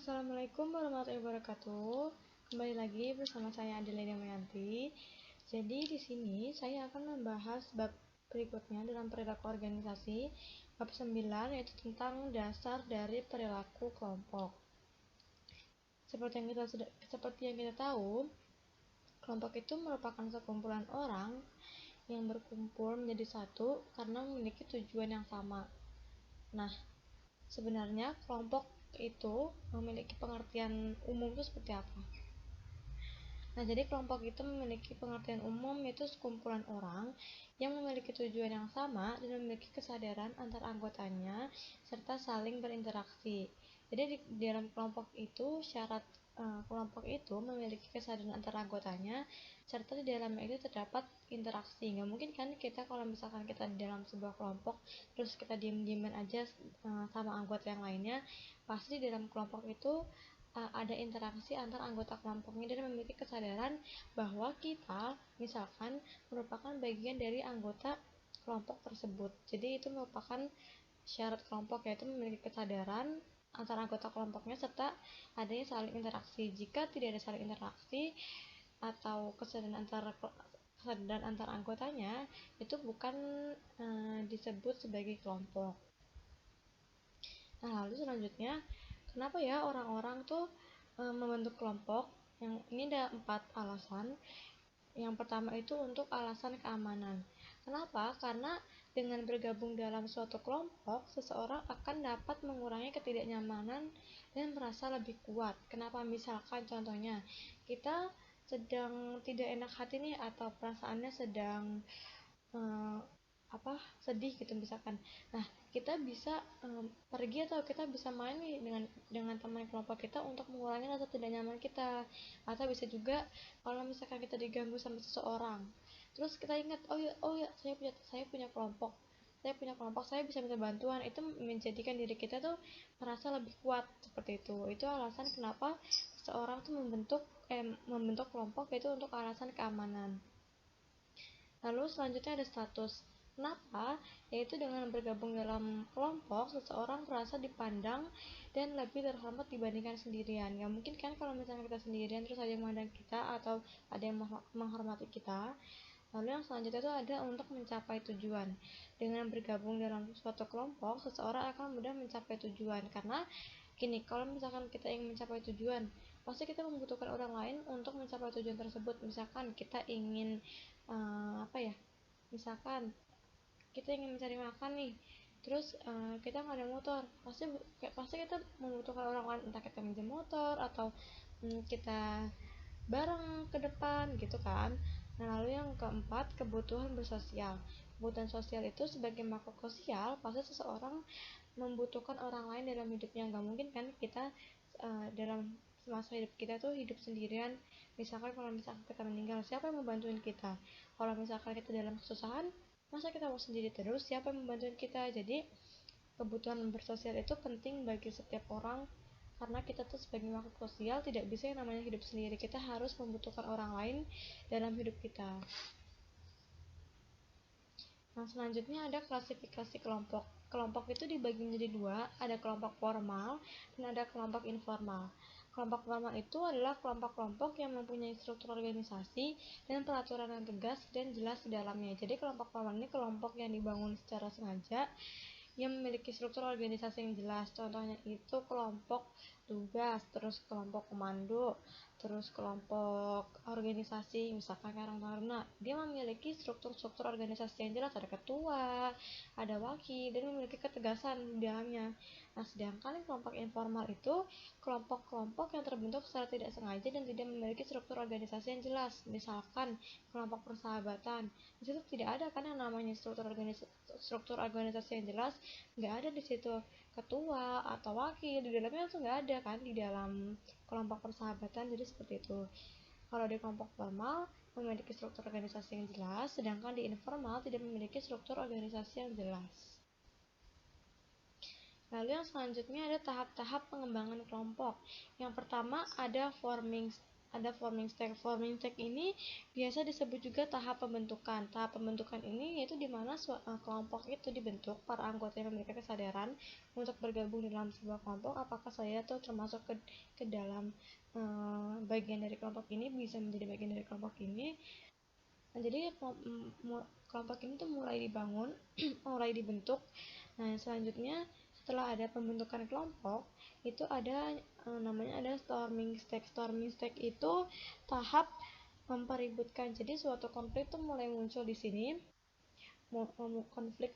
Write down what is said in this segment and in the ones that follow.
Assalamualaikum warahmatullahi wabarakatuh. Kembali lagi bersama saya Adelia Damayanti. Jadi di sini saya akan membahas bab berikutnya dalam perilaku organisasi, bab 9, yaitu tentang dasar dari perilaku kelompok. Seperti yang kita tahu, kelompok itu merupakan sekumpulan orang yang berkumpul menjadi satu karena memiliki tujuan yang sama. Nah, sebenarnya kelompok itu memiliki pengertian umum itu seperti apa? Nah, jadi kelompok itu memiliki pengertian umum, yaitu sekumpulan orang yang memiliki tujuan yang sama dan memiliki kesadaran antar anggotanya serta saling berinteraksi. Jadi di dalam kelompok itu syarat kelompok itu memiliki kesadaran antar anggotanya serta di dalamnya itu terdapat interaksi. Nggak mungkin kan kita kalau misalkan kita di dalam sebuah kelompok terus kita diem-dieman aja sama anggota yang lainnya, pasti di dalam kelompok itu ada interaksi antar anggota kelompoknya dan memiliki kesadaran bahwa kita misalkan merupakan bagian dari anggota kelompok tersebut. Jadi itu merupakan syarat kelompok, yaitu memiliki kesadaran antar anggota kelompoknya serta adanya saling interaksi. Jika tidak ada saling interaksi atau kesadaran antar anggotanya, itu bukan disebut sebagai kelompok. Nah, lalu selanjutnya, kenapa ya orang-orang tuh membentuk kelompok? Yang ini ada 4 alasan. Yang pertama itu untuk alasan keamanan. Kenapa? Karena dengan bergabung dalam suatu kelompok, seseorang akan dapat mengurangi ketidaknyamanan dan merasa lebih kuat. Kenapa? Misalkan contohnya, kita sedang tidak enak hati nih, atau perasaannya sedang sedih gitu misalkan. Nah, kita bisa pergi atau kita bisa main nih dengan teman kelompok kita untuk mengurangi rasa tidak nyaman kita. Atau bisa juga kalau misalkan kita diganggu sama seseorang, terus kita ingat, oh ya saya punya kelompok, saya bisa minta bantuan, itu menjadikan diri kita tuh merasa lebih kuat. Seperti itu alasan kenapa seseorang tuh membentuk kelompok, yaitu untuk alasan keamanan. Lalu selanjutnya ada status. Kenapa? Yaitu dengan bergabung dalam kelompok, seseorang merasa dipandang dan lebih terhormat dibandingkan sendirian. Gak mungkin kan kalau misalnya kita sendirian terus ada yang memandang kita atau ada yang menghormati kita. Lalu yang selanjutnya itu ada untuk mencapai tujuan. Dengan bergabung dalam suatu kelompok, seseorang akan mudah mencapai tujuan. Karena gini, kalau misalkan kita ingin mencapai tujuan, pasti kita membutuhkan orang lain untuk mencapai tujuan tersebut. Misalkan kita ingin misalkan kita ingin mencari makan nih, terus kita nggak ada motor, pasti kita membutuhkan orang lain, entah kita minjem motor atau kita bareng ke depan gitu kan. Nah, lalu yang keempat, kebutuhan bersosial. Kebutuhan sosial itu sebagai makhluk sosial, pasti seseorang membutuhkan orang lain dalam hidupnya. Nggak mungkin kan kita dalam semasa hidup kita tuh hidup sendirian. Misalkan kalau misalkan kita meninggal, siapa yang membantuin kita? Kalau misalkan kita dalam kesusahan, masa kita mau sendiri terus, siapa yang membantuin kita? Jadi kebutuhan bersosial itu penting bagi setiap orang, karena kita tuh sebagai makhluk sosial tidak bisa yang namanya hidup sendiri. Kita harus membutuhkan orang lain dalam hidup kita. Nah, selanjutnya ada klasifikasi kelompok. Kelompok itu dibagi menjadi 2, ada kelompok formal dan ada kelompok informal. Kelompok formal itu adalah kelompok-kelompok yang mempunyai struktur organisasi dan peraturan yang tegas dan jelas di dalamnya. Jadi kelompok formal ini kelompok yang dibangun secara sengaja, yang memiliki struktur organisasi yang jelas. Contohnya itu kelompok tugas, terus kelompok komando, terus kelompok organisasi, misalkan Karang Taruna. Dia memiliki struktur organisasi yang jelas, ada ketua, ada wakil, dan memiliki ketegasan di dalamnya. Nah, sedangkan kelompok informal itu kelompok-kelompok yang terbentuk secara tidak sengaja dan tidak memiliki struktur organisasi yang jelas. Misalkan kelompok persahabatan, di situ tidak ada kan yang namanya struktur organisasi yang jelas, nggak ada di situ ketua atau wakil, di dalamnya langsung nggak ada kan di dalam kelompok persahabatan. Jadi seperti itu. Kalau di kelompok formal memiliki struktur organisasi yang jelas, sedangkan di informal tidak memiliki struktur organisasi yang jelas. Lalu yang selanjutnya ada tahap-tahap pengembangan kelompok. Yang pertama ada forming ada forming stage. Forming stage ini biasa disebut juga tahap pembentukan. Tahap pembentukan ini yaitu di mana kelompok itu dibentuk, para anggota yang memiliki kesadaran untuk bergabung dalam sebuah kelompok, apakah saya tuh termasuk ke dalam bagian dari kelompok ini, bisa menjadi bagian dari kelompok ini. Nah, jadi kelompok ini tuh mulai dibangun, mulai dibentuk. Nah, selanjutnya setelah ada pembentukan kelompok, itu ada namanya ada storming stage. Storming stage itu tahap mempeributkan. Jadi suatu konflik itu mulai muncul di sini. Konflik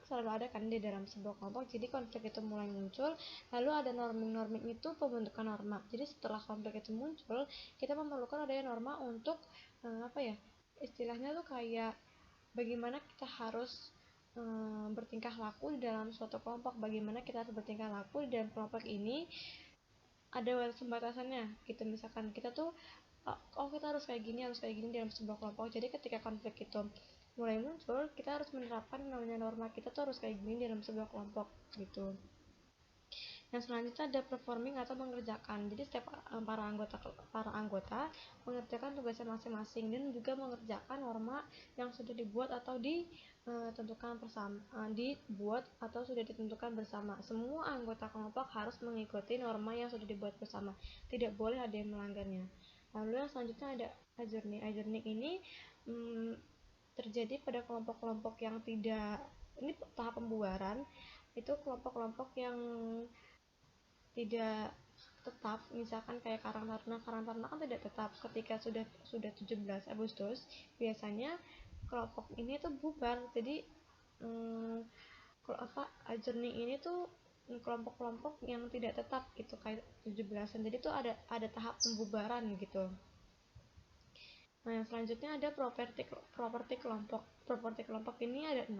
selalu ada kan di dalam sebuah kelompok. Jadi konflik itu mulai muncul, lalu ada norming itu pembentukan norma. Jadi setelah konflik itu muncul, kita memerlukan adanya norma untuk istilahnya tuh kayak bagaimana kita harus bertingkah laku di dalam suatu kelompok, bagaimana kita harus bertingkah laku di dalam kelompok ini. Ada pembatasannya gitu, misalkan kita tuh kita harus kayak gini dalam sebuah kelompok. Jadi ketika konflik itu mulai muncul, kita harus menerapkan namanya norma, kita tuh harus kayak gini dalam sebuah kelompok gitu. Yang selanjutnya ada performing atau mengerjakan. Jadi setiap para anggota mengerjakan tugasnya masing-masing dan juga mengerjakan norma yang sudah dibuat atau ditentukan bersama. Semua anggota kelompok harus mengikuti norma yang sudah dibuat bersama. Tidak boleh ada yang melanggarnya. Lalu yang selanjutnya ada adjourning. Adjourning ini terjadi pada kelompok-kelompok yang tidak, ini tahap pembubaran, itu kelompok-kelompok yang tidak tetap, misalkan kayak Karang Taruna kan tidak tetap. Ketika sudah 17 Agustus biasanya kelompok ini tuh bubar. Jadi adjourning ini tuh kelompok-kelompok yang tidak tetap gitu, kayak 17-an. Jadi tuh ada tahap pembubaran gitu. Nah, yang selanjutnya ada properti kelompok. Properti kelompok ini ada 6.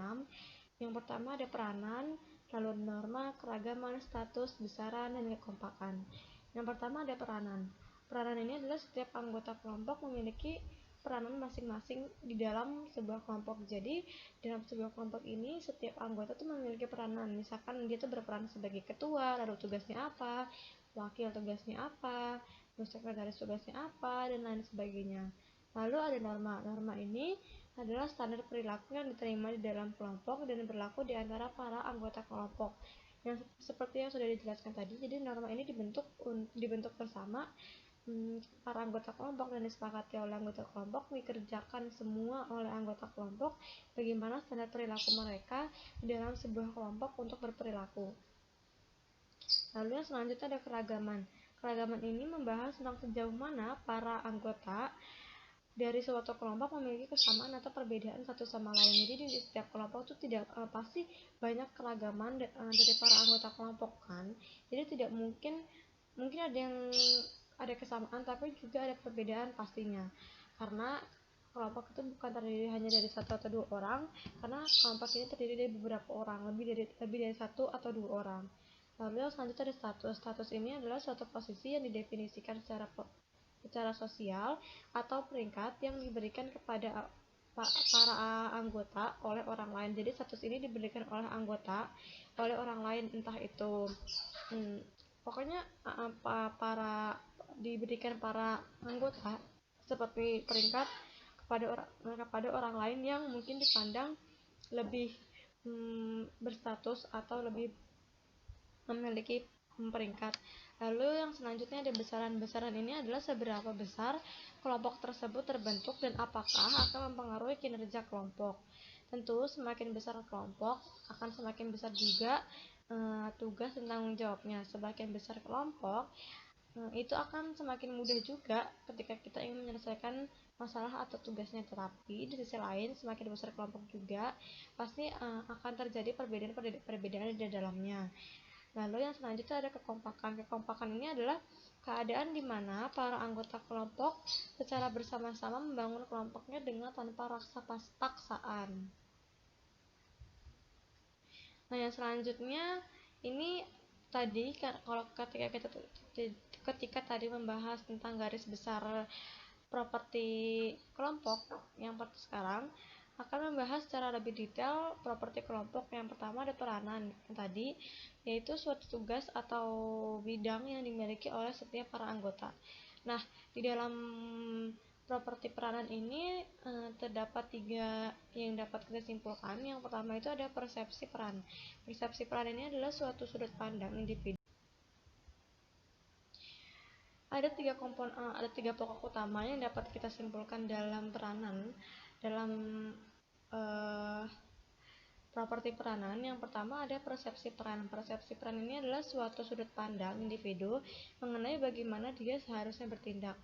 Yang pertama ada peranan, lalu norma, keragaman, status, besaran, dan kekompakan. Yang pertama ada peranan. Peranan ini adalah setiap anggota kelompok memiliki peranan masing-masing di dalam sebuah kelompok. Jadi dalam sebuah kelompok ini setiap anggota tuh memiliki peranan. Misalkan dia tuh berperan sebagai ketua, lalu tugasnya apa, wakil tugasnya apa, sekretaris tugasnya apa, dan lain sebagainya. Lalu ada norma. Norma ini adalah standar perilaku yang diterima di dalam kelompok dan berlaku di antara para anggota kelompok. Yang seperti yang sudah dijelaskan tadi, jadi norma ini dibentuk bersama para anggota kelompok dan disepakati oleh anggota kelompok, dikerjakan semua oleh anggota kelompok, bagaimana standar perilaku mereka di dalam sebuah kelompok untuk berperilaku. Lalu yang selanjutnya ada keragaman. Keragaman ini membahas tentang sejauh mana para anggota dari suatu kelompok memiliki kesamaan atau perbedaan satu sama lain. Jadi di setiap kelompok itu tidak pasti banyak keragaman dari para anggota kelompok kan. Jadi tidak mungkin ada yang ada kesamaan tapi juga ada perbedaan pastinya. Karena kelompok itu bukan terdiri hanya dari satu atau dua orang, karena kelompok ini terdiri dari beberapa orang, lebih dari satu atau dua orang. Lalu yang selanjutnya ada status. Status ini adalah suatu posisi yang didefinisikan secara sosial atau peringkat yang diberikan kepada para anggota oleh orang lain. Jadi status ini diberikan oleh anggota oleh orang lain, entah itu pokoknya diberikan para anggota seperti peringkat kepada orang lain yang mungkin dipandang lebih berstatus atau lebih memiliki peringkat. Lalu yang selanjutnya ada besaran. Besaran ini adalah seberapa besar kelompok tersebut terbentuk dan apakah akan mempengaruhi kinerja kelompok. Tentu semakin besar kelompok akan semakin besar juga tugas dan tanggung jawabnya. Semakin besar kelompok itu akan semakin mudah juga ketika kita ingin menyelesaikan masalah atau tugasnya. Tetapi di sisi lain semakin besar kelompok juga pasti akan terjadi perbedaan di dalamnya. Lalu yang selanjutnya ada kekompakan. Kekompakan ini adalah keadaan di mana para anggota kelompok secara bersama-sama membangun kelompoknya dengan tanpa rasa paksaan. Nah, yang selanjutnya ini tadi kalau ketika tadi membahas tentang garis besar properti kelompok, yang sekarang akan membahas secara lebih detail properti kelompok. Yang pertama ada peranan tadi, yaitu suatu tugas atau bidang yang dimiliki oleh setiap para anggota. Nah, di dalam properti peranan ini terdapat 3 yang dapat kita simpulkan. Yang pertama itu ada persepsi peran. Persepsi peran ini adalah suatu sudut pandang individu. Ada 3 pokok utama yang dapat kita simpulkan dalam peranan, dalam properti peranan. Yang pertama ada persepsi peran. Persepsi peran ini adalah suatu sudut pandang individu mengenai bagaimana dia seharusnya bertindak.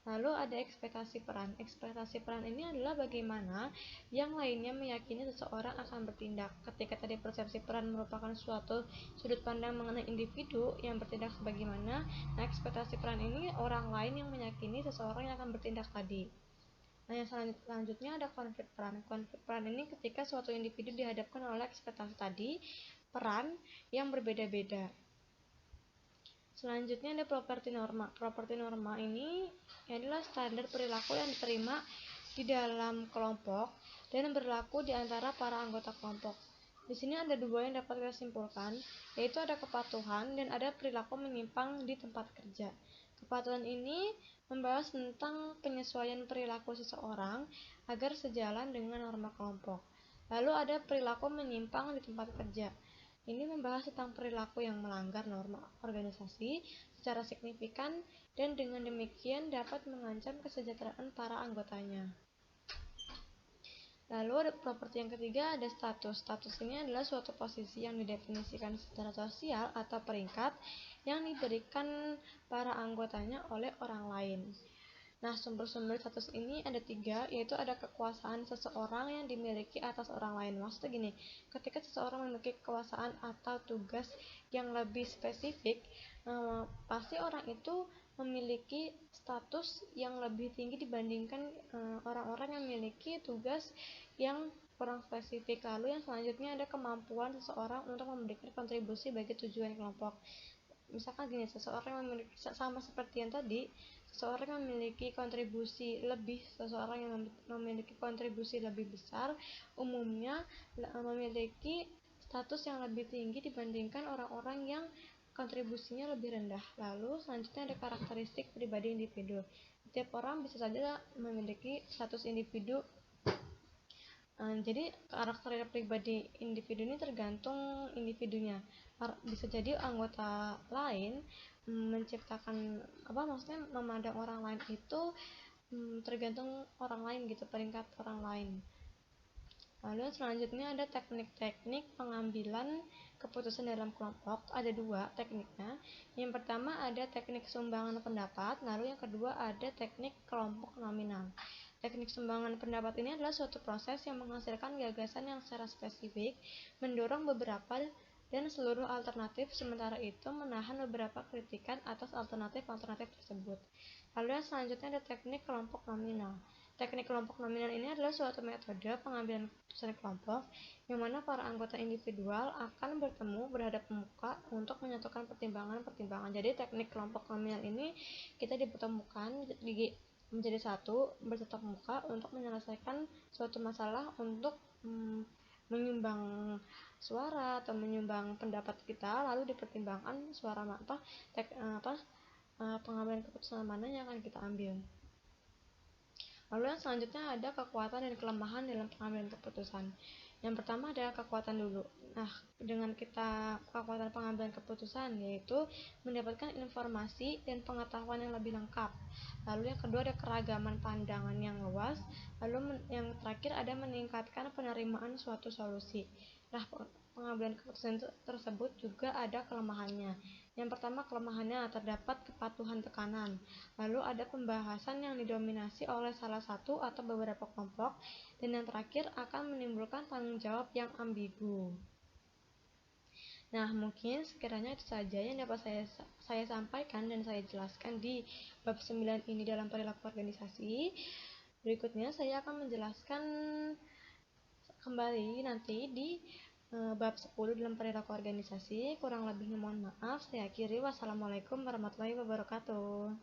Lalu ada ekspektasi peran. Ekspektasi peran ini adalah bagaimana yang lainnya meyakini seseorang akan bertindak. Ketika tadi persepsi peran merupakan suatu sudut pandang mengenai individu yang bertindak sebagaimana, nah ekspektasi peran ini orang lain yang meyakini seseorang yang akan bertindak tadi. Nah, yang selanjutnya ada konflik peran. Konflik peran ini ketika suatu individu dihadapkan oleh ekspektasi tadi, peran yang berbeda-beda. Selanjutnya ada properti norma. Properti norma ini adalah standar perilaku yang diterima di dalam kelompok dan berlaku di antara para anggota kelompok. Di sini ada 2 yang dapat kita simpulkan, yaitu ada kepatuhan dan ada perilaku menyimpang di tempat kerja. Kepatuhan ini membahas tentang penyesuaian perilaku seseorang agar sejalan dengan norma kelompok. Lalu ada perilaku menyimpang di tempat kerja. Ini membahas tentang perilaku yang melanggar norma organisasi secara signifikan dan dengan demikian dapat mengancam kesejahteraan para anggotanya. Lalu ada properti yang ketiga, ada status. Status ini adalah suatu posisi yang didefinisikan secara sosial atau peringkat yang diberikan para anggotanya oleh orang lain. Nah, sumber-sumber status ini ada 3, yaitu ada kekuasaan seseorang yang dimiliki atas orang lain. Maksudnya gini, ketika seseorang memiliki kekuasaan atau tugas yang lebih spesifik, pasti orang itu memiliki status yang lebih tinggi dibandingkan orang-orang yang memiliki tugas yang kurang spesifik. Lalu yang selanjutnya ada kemampuan seseorang untuk memberikan kontribusi bagi tujuan kelompok. Misalkan gini, seseorang yang memiliki, sama seperti yang tadi, seseorang yang memiliki kontribusi lebih, seseorang yang memiliki kontribusi lebih besar umumnya memiliki status yang lebih tinggi dibandingkan orang-orang yang kontribusinya lebih rendah. Lalu selanjutnya ada karakteristik pribadi individu. Setiap orang bisa saja memiliki status individu. Jadi karakter pribadi individu ini tergantung individunya. Bisa jadi anggota lain menciptakan maksudnya memandang orang lain itu tergantung orang lain gitu, peringkat orang lain. Lalu selanjutnya ada teknik-teknik pengambilan keputusan dalam kelompok. Ada 2 tekniknya. Yang pertama ada teknik sumbangan pendapat, lalu yang kedua ada teknik kelompok nominal. Teknik sumbangan pendapat ini adalah suatu proses yang menghasilkan gagasan yang secara spesifik mendorong beberapa dan seluruh alternatif, sementara itu menahan beberapa kritikan atas alternatif-alternatif tersebut. Lalu yang selanjutnya ada teknik kelompok nominal. Teknik kelompok nominal ini adalah suatu metode pengambilan keputusan kelompok yang mana para anggota individual akan bertemu berhadapan muka untuk menyatukan pertimbangan-pertimbangan. Jadi teknik kelompok nominal ini kita dipertemukan menjadi satu, bertatap muka untuk menyelesaikan suatu masalah, untuk menyumbang suara atau menyumbang pendapat kita, lalu dipertimbangkan suara pengambilan keputusan mana yang akan kita ambil. Lalu yang selanjutnya ada kekuatan dan kelemahan dalam pengambilan keputusan. Yang pertama adalah kekuatan dulu. Nah, dengan kita kekuatan pengambilan keputusan yaitu mendapatkan informasi dan pengetahuan yang lebih lengkap. Lalu yang kedua ada keragaman pandangan yang luas. Lalu yang terakhir ada meningkatkan penerimaan suatu solusi. Nah, pengambilan keputusan tersebut juga ada kelemahannya. Yang pertama kelemahannya terdapat kepatuhan tekanan. Lalu ada pembahasan yang didominasi oleh salah satu atau beberapa kelompok, dan yang terakhir akan menimbulkan tanggung jawab yang ambigu. Nah, mungkin sekiranya itu saja yang dapat saya sampaikan dan saya jelaskan di bab 9 ini dalam perilaku organisasi. Berikutnya saya akan menjelaskan kembali nanti di bab 10 dalam perilaku organisasi. Kurang lebihnya mohon maaf. Saya akhiri. Wassalamualaikum warahmatullahi wabarakatuh.